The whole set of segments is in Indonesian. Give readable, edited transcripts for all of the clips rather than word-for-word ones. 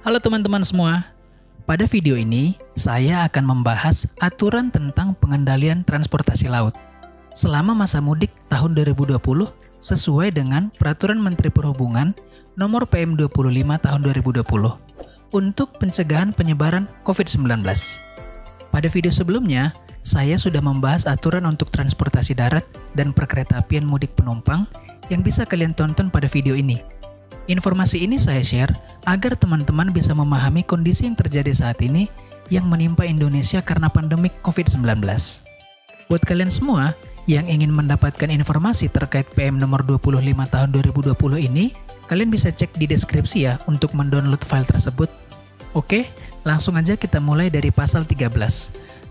Halo teman-teman semua, pada video ini saya akan membahas aturan tentang pengendalian transportasi laut selama masa mudik tahun 2020 sesuai dengan Peraturan Menteri Perhubungan Nomor PM 25 Tahun 2020 untuk pencegahan penyebaran COVID-19. Pada video sebelumnya, saya sudah membahas aturan untuk transportasi darat dan perkeretaapian mudik penumpang yang bisa kalian tonton pada video ini. Informasi ini saya share agar teman-teman bisa memahami kondisi yang terjadi saat ini yang menimpa Indonesia karena pandemik COVID-19. Buat kalian semua yang ingin mendapatkan informasi terkait PM nomor 25 tahun 2020 ini, kalian bisa cek di deskripsi ya untuk mendownload file tersebut. Oke, langsung aja kita mulai dari pasal 13.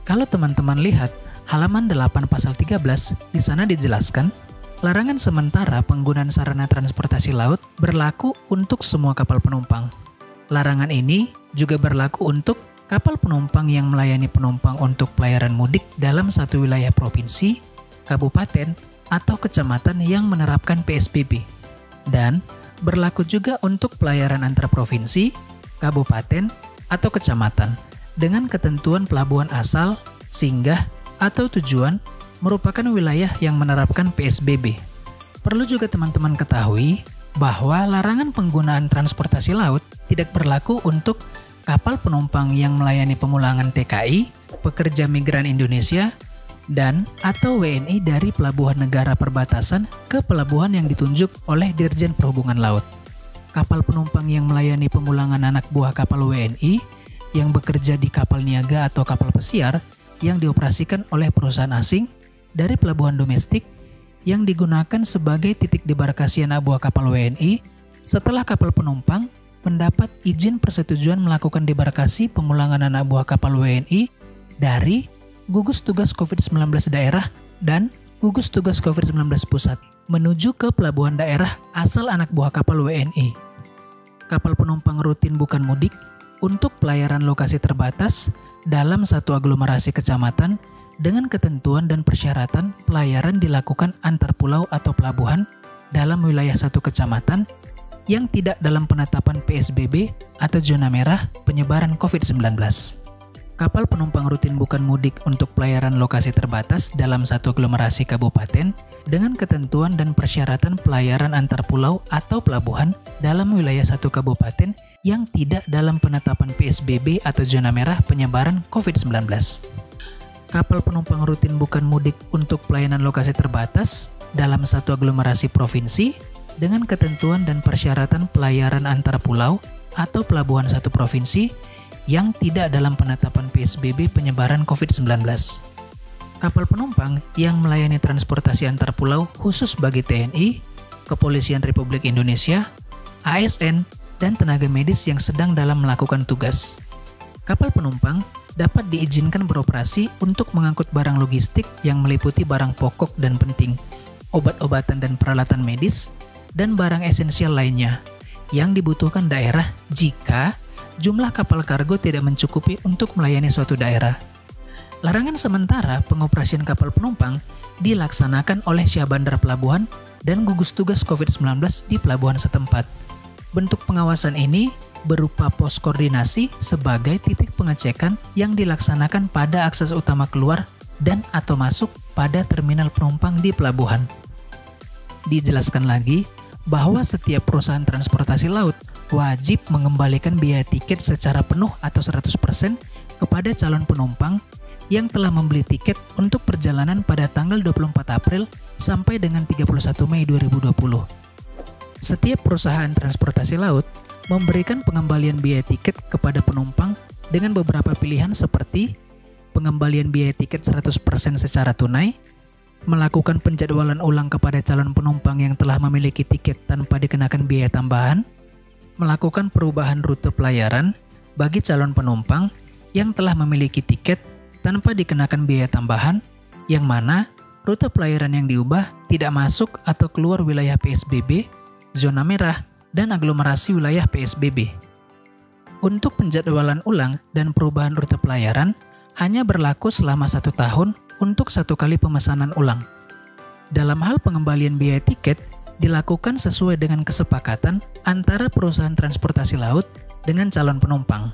Kalau teman-teman lihat halaman 8 pasal 13, di sana dijelaskan larangan sementara penggunaan sarana transportasi laut berlaku untuk semua kapal penumpang. Larangan ini juga berlaku untuk kapal penumpang yang melayani penumpang untuk pelayaran mudik dalam satu wilayah provinsi, kabupaten, atau kecamatan yang menerapkan PSBB. Dan berlaku juga untuk pelayaran antar provinsi, kabupaten, atau kecamatan dengan ketentuan pelabuhan asal, singgah, atau tujuan merupakan wilayah yang menerapkan PSBB. Perlu juga teman-teman ketahui bahwa larangan penggunaan transportasi laut tidak berlaku untuk kapal penumpang yang melayani pemulangan TKI, pekerja migran Indonesia, dan atau WNI dari pelabuhan negara perbatasan ke pelabuhan yang ditunjuk oleh Dirjen Perhubungan Laut. Kapal penumpang yang melayani pemulangan anak buah kapal WNI yang bekerja di kapal niaga atau kapal pesiar yang dioperasikan oleh perusahaan asing dari pelabuhan domestik yang digunakan sebagai titik debarkasi anak buah kapal WNI setelah kapal penumpang mendapat izin persetujuan melakukan debarkasi pemulangan anak buah kapal WNI dari gugus tugas COVID-19 daerah dan gugus tugas COVID-19 pusat menuju ke pelabuhan daerah asal anak buah kapal WNI. Kapal penumpang rutin bukan mudik untuk pelayaran lokasi terbatas dalam satu aglomerasi kecamatan dengan ketentuan dan persyaratan pelayaran dilakukan antar pulau atau pelabuhan dalam wilayah satu kecamatan yang tidak dalam penetapan PSBB atau zona merah penyebaran COVID-19. Kapal penumpang rutin bukan mudik untuk pelayaran lokasi terbatas dalam satu aglomerasi kabupaten dengan ketentuan dan persyaratan pelayaran antar pulau atau pelabuhan dalam wilayah satu kabupaten yang tidak dalam penetapan PSBB atau zona merah penyebaran COVID-19. Kapal penumpang rutin bukan mudik untuk pelayanan lokasi terbatas dalam satu aglomerasi provinsi dengan ketentuan dan persyaratan pelayaran antar pulau atau pelabuhan satu provinsi yang tidak dalam penetapan PSBB penyebaran COVID-19. Kapal penumpang yang melayani transportasi antar pulau khusus bagi TNI, Kepolisian Republik Indonesia, ASN, dan tenaga medis yang sedang dalam melakukan tugas. Kapal penumpang dapat diizinkan beroperasi untuk mengangkut barang logistik yang meliputi barang pokok dan penting, obat-obatan dan peralatan medis, dan barang esensial lainnya yang dibutuhkan daerah jika jumlah kapal kargo tidak mencukupi untuk melayani suatu daerah. Larangan sementara pengoperasian kapal penumpang dilaksanakan oleh Syah Bandar Pelabuhan dan gugus tugas COVID-19 di pelabuhan setempat. Bentuk pengawasan ini berupa pos koordinasi sebagai titik pengecekan yang dilaksanakan pada akses utama keluar dan atau masuk pada terminal penumpang di pelabuhan. Dijelaskan lagi bahwa setiap perusahaan transportasi laut wajib mengembalikan biaya tiket secara penuh atau 100% kepada calon penumpang yang telah membeli tiket untuk perjalanan pada tanggal 24 April sampai dengan 31 Mei 2020. Setiap perusahaan transportasi laut memberikan pengembalian biaya tiket kepada penumpang dengan beberapa pilihan seperti pengembalian biaya tiket 100% secara tunai, melakukan penjadwalan ulang kepada calon penumpang yang telah memiliki tiket tanpa dikenakan biaya tambahan, melakukan perubahan rute pelayaran bagi calon penumpang yang telah memiliki tiket tanpa dikenakan biaya tambahan, yang mana rute pelayaran yang diubah tidak masuk atau keluar wilayah PSBB, zona merah, dan aglomerasi wilayah PSBB. Untuk penjadwalan ulang dan perubahan rute pelayaran hanya berlaku selama 1 tahun untuk 1 kali pemesanan ulang. Dalam hal pengembalian biaya tiket, dilakukan sesuai dengan kesepakatan antara perusahaan transportasi laut dengan calon penumpang.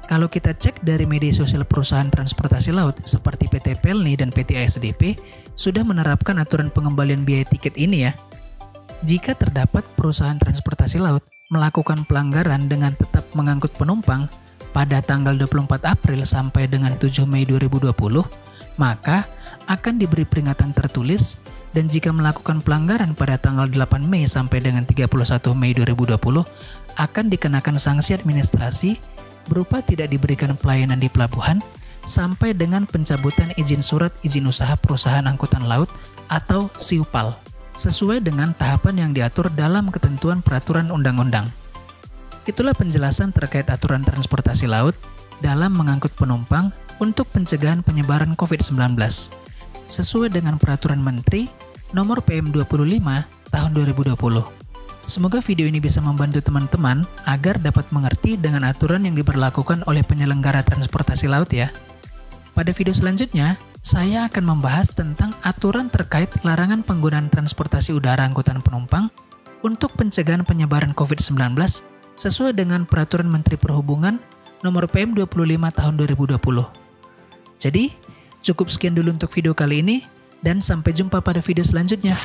Kalau kita cek dari media sosial perusahaan transportasi laut seperti PT Pelni dan PT ASDP sudah menerapkan aturan pengembalian biaya tiket ini ya. Jika terdapat perusahaan transportasi laut melakukan pelanggaran dengan tetap mengangkut penumpang pada tanggal 24 April sampai dengan 7 Mei 2020, maka akan diberi peringatan tertulis, dan jika melakukan pelanggaran pada tanggal 8 Mei sampai dengan 31 Mei 2020 akan dikenakan sanksi administrasi berupa tidak diberikan pelayanan di pelabuhan sampai dengan pencabutan izin surat izin usaha perusahaan angkutan laut atau SIUPAL sesuai dengan tahapan yang diatur dalam ketentuan peraturan undang-undang. Itulah penjelasan terkait aturan transportasi laut dalam mengangkut penumpang untuk pencegahan penyebaran COVID-19 sesuai dengan peraturan Menteri nomor PM 25 tahun 2020. Semoga video ini bisa membantu teman-teman agar dapat mengerti dengan aturan yang diberlakukan oleh penyelenggara transportasi laut ya. Pada video selanjutnya, saya akan membahas tentang aturan terkait larangan penggunaan transportasi udara angkutan penumpang untuk pencegahan penyebaran COVID-19 sesuai dengan Peraturan Menteri Perhubungan nomor PM 25 tahun 2020. Jadi, cukup sekian dulu untuk video kali ini, dan sampai jumpa pada video selanjutnya.